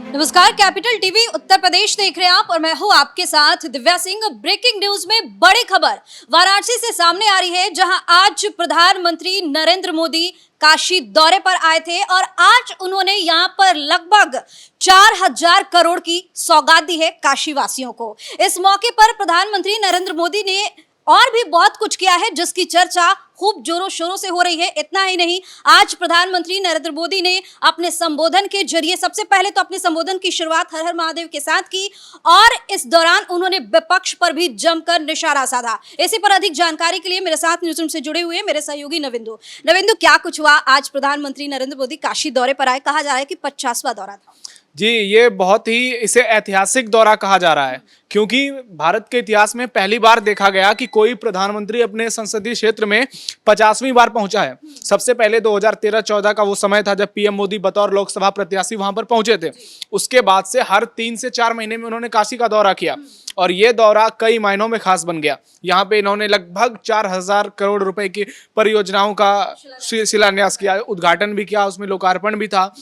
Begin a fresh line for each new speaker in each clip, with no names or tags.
नमस्कार, capital TV Uttar Pradesh देख रहे हैं आप और मैं हूं आपके साथ दिव्या सिंह। ब्रेकिंग न्यूज में बड़ी खबर वाराणसी से सामने आ रही है, जहां आज प्रधानमंत्री नरेंद्र मोदी काशी दौरे पर आए थे और आज उन्होंने यहां पर लगभग 4000 करोड़ की सौगात दी है काशी वासियों को। इस मौके पर प्रधानमंत्री नरेंद्र मोदी ने और भी बहुत कुछ किया है, जिसकी चर्चा खूब जोरों शोरों से हो रही है। इतना ही नहीं, आज प्रधानमंत्री नरेंद्र मोदी ने अपने संबोधन के जरिए सबसे पहले तो अपने संबोधन की शुरुआत हर हर महादेव के साथ की और इस दौरान उन्होंने विपक्ष पर भी जमकर निशाना साधा। इसी पर अधिक जानकारी के लिए मेरे साथ न्यूज़ रूम से जुड़े हुए मेरे सहयोगी नविंदु। क्या कुछ हुआ? आज प्रधानमंत्री नरेंद्र मोदी काशी दौरे पर आए, कहा जा रहा है कि 50वां दौरा था।
जी, ये बहुत ही इसे ऐतिहासिक दौरा कहा जा रहा है, क्योंकि भारत के इतिहास में पहली बार देखा गया कि कोई प्रधानमंत्री अपने संसदीय क्षेत्र में 50वीं बार पहुंचा है। सबसे पहले 2013-14 का वो समय था जब पीएम मोदी बतौर लोकसभा प्रत्याशी वहां पर पहुंचे थे। उसके बाद से हर 3 से 4 महीने में उन्होंने काशी का दौरा किया और ये दौरा कई मायनों में खास बन गया। यहाँ पे इन्होंने लगभग 4000 करोड़ रुपए की परियोजनाओं का शिलान्यास किया, उद्घाटन भी किया, उसमें लोकार्पण भी था।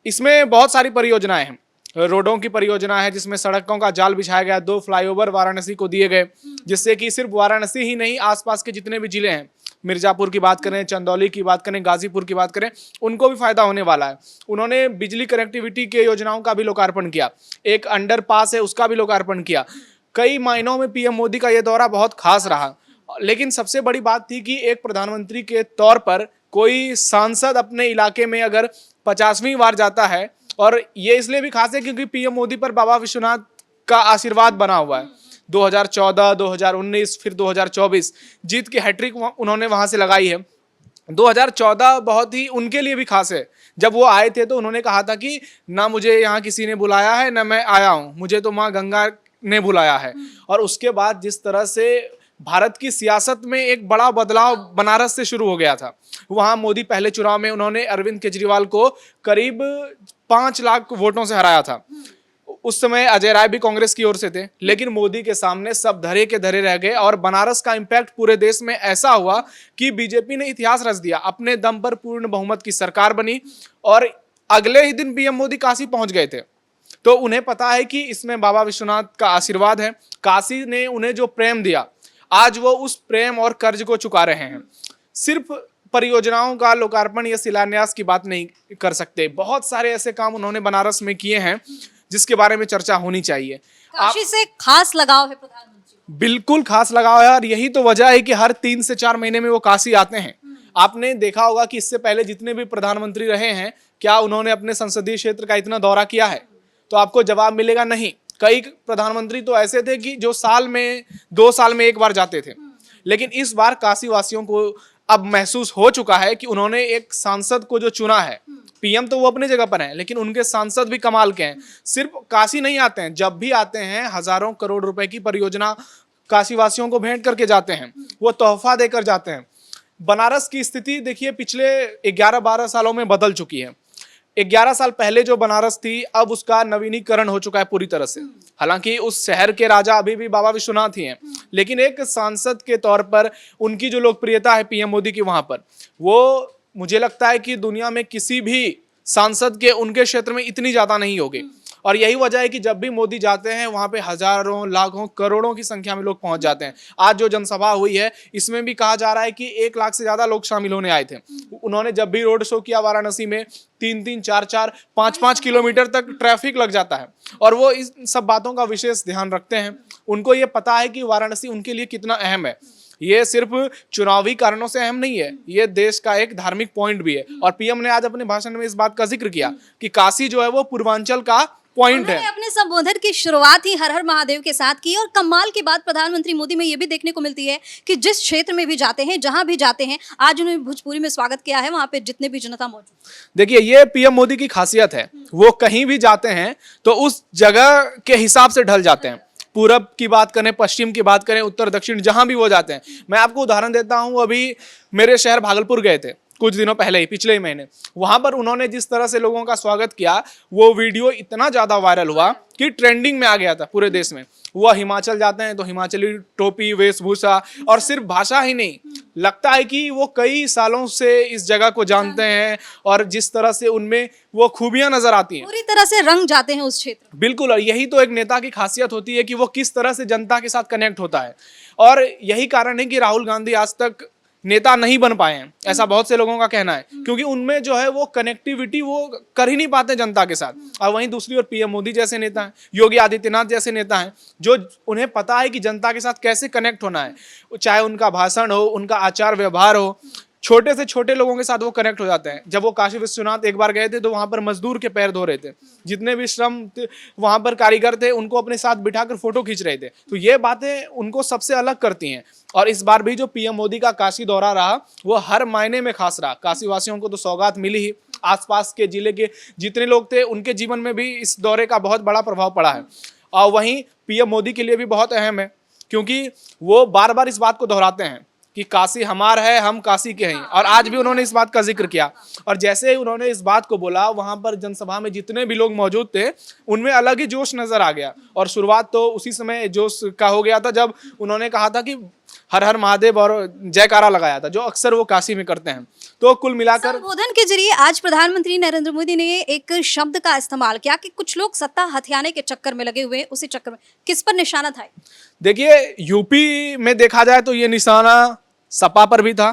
इसमें बहुत सारी परियोजनाएं हैं। रोडों की परियोजना है जिसमें सड़कों का जाल बिछाया गया, 2 फ्लाईओवर वाराणसी को दिए गए, जिससे कि सिर्फ वाराणसी ही नहीं, आसपास के जितने भी जिले हैं, मिर्जापुर की बात करें, चंदौली की बात करें, गाजीपुर की बात करें, उनको भी फायदा होने वाला है। उन्होंने बिजली कनेक्टिविटी के योजनाओं का भी लोकार्पण किया, एक अंडरपास है उसका भी लोकार्पण किया। कई मायनों में पीएम मोदी का यह दौरा बहुत खास रहा। लेकिन सबसे बड़ी बात थी कि एक प्रधानमंत्री के तौर पर कोई सांसद अपने इलाके में अगर 50वीं बार जाता है, और ये इसलिए भी खास है क्योंकि पीएम मोदी पर बाबा विश्वनाथ का आशीर्वाद बना हुआ है। 2014, 2019, फिर 2024 जीत की हैट्रिक उन्होंने वहां से लगाई है। 2014 बहुत ही उनके लिए भी खास है। जब वो आए थे तो उन्होंने कहा था कि ना मुझे यहाँ किसी ने बुलाया है ना मैं आया हूँ, मुझे तो माँ गंगा ने बुलाया है। और उसके बाद जिस तरह से भारत की सियासत में एक बड़ा बदलाव बनारस से शुरू हो गया था। वहां मोदी पहले चुनाव में उन्होंने अरविंद केजरीवाल को करीब 5 लाख वोटों से हराया था। उस समय अजय राय भी कांग्रेस की ओर से थे, लेकिन मोदी के सामने सब धरे के धरे रह गए और बनारस का इंपैक्ट पूरे देश में ऐसा हुआ कि बीजेपी ने इतिहास रच दिया। अपने दम पर पूर्ण बहुमत की सरकार बनी और अगले ही दिन पीएम मोदी काशी पहुंच गए थे। तो उन्हें पता है कि इसमें बाबा विश्वनाथ का आशीर्वाद है। काशी ने उन्हें जो प्रेम दिया, आज वो उस प्रेम और कर्ज को चुका रहे हैं। सिर्फ परियोजनाओं का लोकार्पण या शिलान्यास की बात नहीं कर सकते, बहुत सारे ऐसे काम उन्होंने बनारस में किए हैं जिसके बारे में चर्चा होनी चाहिए।
काशी से खास लगाव है प्रधानमंत्री?
बिल्कुल खास लगाव है और यही तो वजह है कि हर 3 से 4 महीने में वो काशी आते हैं। आपने देखा होगा कि इससे पहले जितने भी प्रधानमंत्री रहे हैं, क्या उन्होंने अपने संसदीय क्षेत्र का इतना दौरा किया है? तो आपको जवाब मिलेगा नहीं। कई प्रधानमंत्री तो ऐसे थे कि जो साल में 2 साल में एक बार जाते थे, लेकिन इस बार काशी वासियों को अब महसूस हो चुका है कि उन्होंने एक सांसद को जो चुना है। पीएम तो वो अपनी जगह पर हैं, लेकिन उनके सांसद भी कमाल के हैं। सिर्फ काशी नहीं आते हैं, जब भी आते हैं हजारों करोड़ रुपए की परियोजना काशी वासियों को भेंट करके जाते हैं, वो तोहफा देकर जाते हैं। बनारस की स्थिति देखिए पिछले 11-12 सालों में बदल चुकी है। 11 साल पहले जो बनारस थी, अब उसका नवीनीकरण हो चुका है पूरी तरह से। हालांकि उस शहर के राजा अभी भी बाबा विश्वनाथ ही हैं, लेकिन एक सांसद के तौर पर उनकी जो लोकप्रियता है पीएम मोदी की वहां पर, वो मुझे लगता है कि दुनिया में किसी भी सांसद के उनके क्षेत्र में इतनी ज्यादा नहीं होगी। और यही वजह है कि जब भी मोदी जाते हैं वहां पे हजारों, लाखों, करोड़ों की संख्या में लोग पहुंच जाते हैं। आज जो जनसभा हुई है इसमें भी कहा जा रहा है कि 1 लाख से ज्यादा लोग शामिल होने आए थे। उन्होंने जब भी रोड शो किया वाराणसी में 3-3, 4-4, 5-5 किलोमीटर तक ट्रैफिक लग जाता है और वो इस सब बातों का विशेष ध्यान रखते हैं। उनको ये पता है कि वाराणसी उनके लिए कितना अहम है। ये सिर्फ चुनावी कारणों से अहम नहीं है, ये देश का एक धार्मिक पॉइंट भी है। और पीएम ने आज अपने भाषण में इस बात का जिक्र किया कि काशी जो है वो पूर्वांचल का पॉइंट है।
अपने संबोधन की शुरुआत ही हर हर महादेव के साथ की और कमाल की बात प्रधानमंत्री मोदी में ये भी देखने को मिलती है कि जिस क्षेत्र में भी जाते हैं, जहां भी जाते हैं, आज उन्होंने भोजपुरी में स्वागत किया है, वहां पे जितने भी जनता मौजूद।
देखिए, ये पीएम मोदी की खासियत है, वो कहीं भी जाते हैं तो उस जगह के हिसाब से ढल जाते हैं। पूरब की बात करें, पश्चिम की बात करें, उत्तर दक्षिण, जहां भी वो जाते हैं। मैं आपको उदाहरण देता हूं, अभी मेरे शहर भागलपुर गए थे कुछ दिनों पहले ही, पिछले ही महीने। वहां पर उन्होंने जिस तरह से लोगों का स्वागत किया, वो वीडियो इतना ज्यादा वायरल हुआ कि ट्रेंडिंग में आ गया था पूरे देश में। वो हिमाचल जाते हैं तो हिमाचली टोपी, वेशभूषा, और सिर्फ भाषा ही नहीं, लगता है कि वो कई सालों से इस जगह को जानते हैं, और जिस तरह से उनमें वो खूबियां नजर आती हैं,
पूरी तरह से रंग जाते हैं उस क्षेत्र।
बिल्कुल। और यही तो एक नेता की खासियत होती है कि वो किस तरह से जनता के साथ कनेक्ट होता है। और यही कारण है कि राहुल गांधी आज तक नेता नहीं बन पाए हैं, ऐसा बहुत से लोगों का कहना है, क्योंकि उनमें जो है वो कनेक्टिविटी वो कर ही नहीं पाते जनता के साथ। और वहीं दूसरी ओर पीएम मोदी जैसे नेता हैं, योगी आदित्यनाथ जैसे नेता हैं, जो उन्हें पता है कि जनता के साथ कैसे कनेक्ट होना है, चाहे उनका भाषण हो, उनका आचार व्यवहार हो, छोटे से छोटे लोगों के साथ वो कनेक्ट हो जाते हैं। जब वो काशी विश्वनाथ एक बार गए थे तो वहां पर मजदूर के पैर धो रहे थे, जितने भी श्रम वहां पर कारीगर थे उनको अपने साथ बिठाकर फोटो खींच रहे थे। तो ये बातें उनको सबसे अलग करती हैं। और इस बार भी जो पीएम मोदी का काशी दौरा रहा, वो हर मायने में खास रहा। काशी वासियों को तो सौगात मिली ही, आसपास के जिले के जितने लोग थे उनके जीवन में भी इस दौरे का बहुत बड़ा प्रभाव पड़ा है। और वहीं पीएम मोदी के लिए भी बहुत अहम है, क्योंकि वो बार बार इस बात को दोहराते हैं कि काशी हमार है, हम काशी के हैं। और आज भी उन्होंने इस बात का जिक्र किया। और जैसे ही उन्होंने इस बात को बोला, वहां पर जनसभा में जितने भी लोग मौजूद थे उनमें अलग ही जोश नजर आ गया। और शुरुआत तो उसी समय जोश का हो गया था जब उन्होंने कहा था कि हर हर महादेव और जयकारा लगाया था, जो अक्सर वो काशी में करते हैं। तो कुल मिलाकर
संबोधन के जरिए आज प्रधानमंत्री नरेंद्र मोदी ने एक शब्द का इस्तेमाल किया कि कुछ लोग सत्ता हथियाने के चक्कर में लगे हुए, उसी चक्कर में किस पर निशाना था?
देखिए, यूपी में देखा जाए तो ये निशाना सपा पर भी था,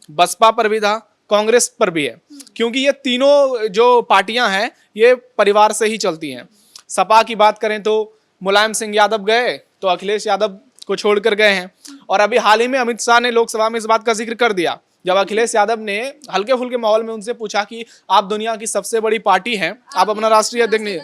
बसपा पर भी था, कांग्रेस पर भी है, क्योंकि ये तीनों जो पार्टियां हैं ये परिवार से ही चलती हैं। सपा की बात करें तो मुलायम सिंह यादव गए तो अखिलेश यादव को छोड़कर गए हैं। और अभी हाल ही में अमित शाह ने लोकसभा में इस बात का जिक्र कर दिया, जब अखिलेश यादव ने हल्के फुल्के माहौल में उनसे पूछा कि आप दुनिया की सबसे बड़ी पार्टी हैं, आप अपना राष्ट्रीय अध्यक्ष नहीं,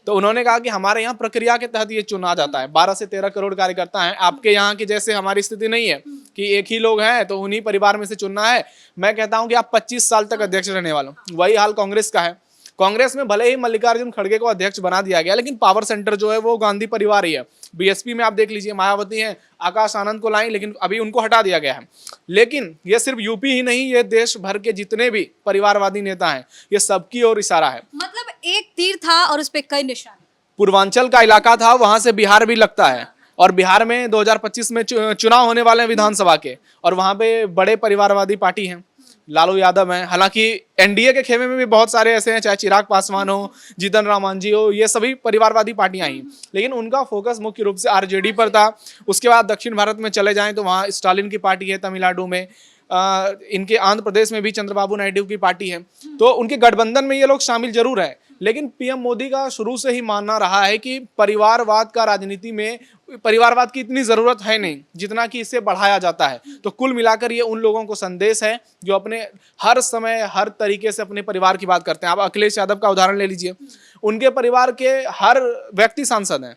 तो उन्होंने कहा कि हमारे यहाँ प्रक्रिया के तहत ये चुना जाता है, 12 से 13 करोड़ कार्यकर्ता हैं, आपके यहाँ की जैसे हमारी स्थिति नहीं है कि एक ही लोग हैं तो उन्हीं परिवार में से चुनना है। मैं कहता हूं कि आप 25 साल तक अध्यक्ष रहने वाले हो। वही हाल कांग्रेस का है। कांग्रेस में भले ही मल्लिकार्जुन खड़गे को अध्यक्ष बना दिया गया, लेकिन पावर सेंटर जो है वो गांधी परिवार ही है। बीएसपी में आप देख लीजिए, मायावती हैं, आकाश आनंद को लाई, लेकिन अभी उनको हटा दिया गया है। लेकिन ये सिर्फ यूपी ही नहीं, ये देश भर के जितने भी परिवारवादी नेता हैं, ये सबकी ओर इशारा है।
मतलब एक तीर था और उस पे कई निशाने।
पूर्वांचल का इलाका था, वहां से बिहार भी लगता है, और बिहार में 2025 में चुनाव होने वाले हैं विधानसभा के, और वहां पे बड़े परिवारवादी पार्टी हैं, लालू यादव हैं। हालांकि एनडीए के खेमे में भी बहुत सारे ऐसे हैं, चाहे चिराग पासवान हो, जीतन राम मांझी हो, ये सभी परिवारवादी पार्टियां ही, लेकिन उनका फोकस मुख्य रूप से आरजेडी पर था। उसके बाद दक्षिण भारत में चले जाएं तो वहाँ स्टालिन की पार्टी है तमिलनाडु में, इनके आंध्र प्रदेश में भी चंद्रबाबू नायडू की पार्टी है। तो उनके गठबंधन में ये लोग शामिल जरूर है, लेकिन पीएम मोदी का शुरू से ही मानना रहा है कि परिवारवाद का राजनीति में परिवारवाद की इतनी जरूरत है नहीं जितना कि इसे बढ़ाया जाता है। तो कुल मिलाकर ये उन लोगों को संदेश है जो अपने हर समय हर तरीके से अपने परिवार की बात करते हैं। आप अखिलेश यादव का उदाहरण ले लीजिए, उनके परिवार के हर व्यक्ति सांसद हैं।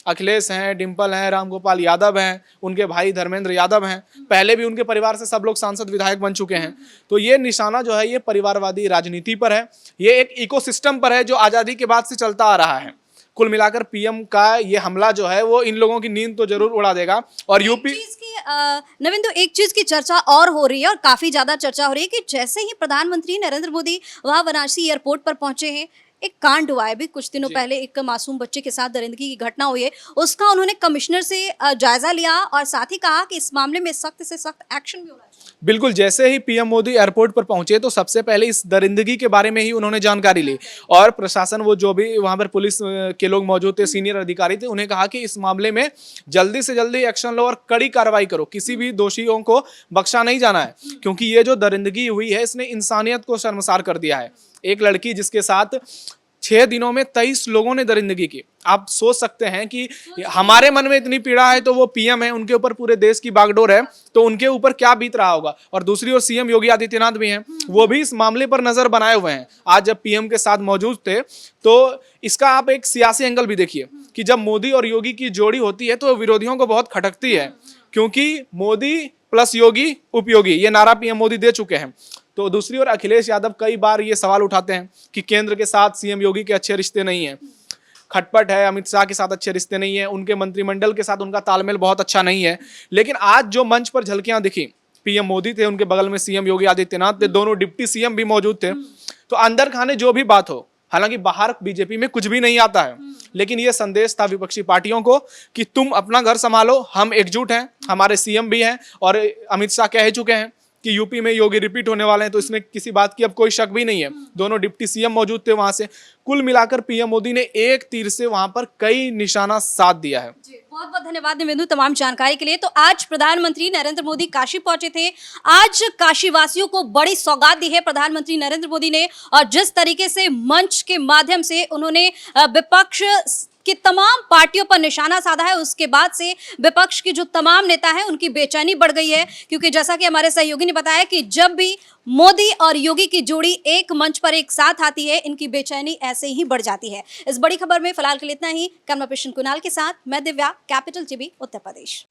अखिलेश हैं, डिम्पल हैं, रामगोपाल यादव हैं, उनके भाई धर्मेंद्र यादव हैं, पहले भी उनके परिवार से सब लोग सांसद विधायक बन चुके हैं। तो ये निशाना जो है ये परिवारवादी राजनीति पर है, ये एक इकोसिस्टम पर है जो आजादी के बाद से चलता आ रहा है। कुल मिलाकर पीएम का ये हमला जो है वो इन लोगों की नींद तो जरूर उड़ा देगा। और यूपी
नवीन, तो एक चीज की चर्चा और हो रही है और काफी ज्यादा चर्चा हो रही है कि जैसे ही प्रधानमंत्री नरेंद्र मोदी वहां वाराणसी एयरपोर्ट पर पहुंचे हैं, एक कांड हुआ है अभी कुछ दिनों पहले, एक मासूम बच्चे के साथ दरिंदगी की घटना हुई है, उसका उन्होंने कमिश्नर से जायजा लिया और साथ ही कहा कि इस मामले में सख्त से सख्त एक्शन भी होना चाहिए।
बिल्कुल, जैसे ही पीएम मोदी एयरपोर्ट पर पहुंचे तो सबसे पहले इस दरिंदगी के बारे में ही उन्होंने जानकारी ली, और प्रशासन, वो जो भी वहां पर पुलिस के लोग मौजूद थे, सीनियर अधिकारी थे, उन्हें कहा कि इस मामले में जल्दी से जल्दी एक्शन लो और कड़ी कार्रवाई करो, किसी भी दोषियों को बख्शा नहीं जाना है, क्योंकि ये जो दरिंदगी हुई है इसने इंसानियत को शर्मसार कर दिया है। एक लड़की जिसके साथ 6 दिनों में 23 लोगों ने दरिंदगी की। आप सोच सकते हैं कि हमारे मन में इतनी पीड़ा है तो वो पीएम है, उनके ऊपर पूरे देश की बागडोर है, तो उनके ऊपर क्या बीत रहा होगा। और दूसरी ओर सीएम योगी आदित्यनाथ भी हैं, वो भी इस मामले पर नजर बनाए हुए हैं। आज जब पीएम के साथ मौजूद थे तो इसका आप एक सियासी एंगल भी देखिए कि जब मोदी और योगी की जोड़ी होती है तो विरोधियों को बहुत खटकती है, क्योंकि मोदी प्लस योगी उपयोगी, ये नारा पीएम मोदी दे चुके हैं। तो दूसरी ओर अखिलेश यादव कई बार ये सवाल उठाते हैं कि केंद्र के साथ सीएम योगी के अच्छे रिश्ते नहीं है, खटपट है, अमित शाह के साथ अच्छे रिश्ते नहीं है, उनके मंत्रिमंडल के साथ उनका तालमेल बहुत अच्छा नहीं है। लेकिन आज जो मंच पर झलकियां दिखी पीएम मोदी थे, उनके बगल में सीएम योगी आदित्यनाथ थे, दोनों डिप्टी सीएम भी मौजूद थे। तो अंदर खाने जो भी बात हो, हालांकि बाहर बीजेपी में कुछ भी नहीं आता है, लेकिन ये संदेश था विपक्षी पार्टियों को कि तुम अपना घर संभालो, हम एकजुट हैं, हमारे सीएम भी हैं और अमित शाह कह चुके हैं कि यूपी में योगी रिपीट होने वाले हैं, तो इसमें किसी बात की अब कोई शक भी नहीं है। दोनों डिप्टी सीएम मौजूद थे वहां से। कुल मिलाकर पीएम मोदी ने एक तीर से वहां पर कई निशाना साध दिया है।
बहुत बहुत धन्यवाद देवेंदु तमाम जानकारी के लिए। तो आज प्रधानमंत्री नरेंद्र मोदी काशी पहुंचे थे। आज काशी वासियों को बड़ी सौगात दी है प्रधानमंत्री नरेंद्र मोदी ने, और जिस तरीके से मंच के माध्यम से उन्होंने विपक्ष कि तमाम पार्टियों पर निशाना साधा है, उसके बाद से विपक्ष की जो तमाम नेता हैं उनकी बेचैनी बढ़ गई है, क्योंकि जैसा कि हमारे सहयोगी ने बताया कि जब भी मोदी और योगी की जोड़ी एक मंच पर एक साथ आती है, इनकी बेचैनी ऐसे ही बढ़ जाती है। इस बड़ी खबर में फिलहाल के लिए इतना ही। कैमरा पर्सन कुणाल के साथ मैं दिव्या, कैपिटल टीवी उत्तर प्रदेश।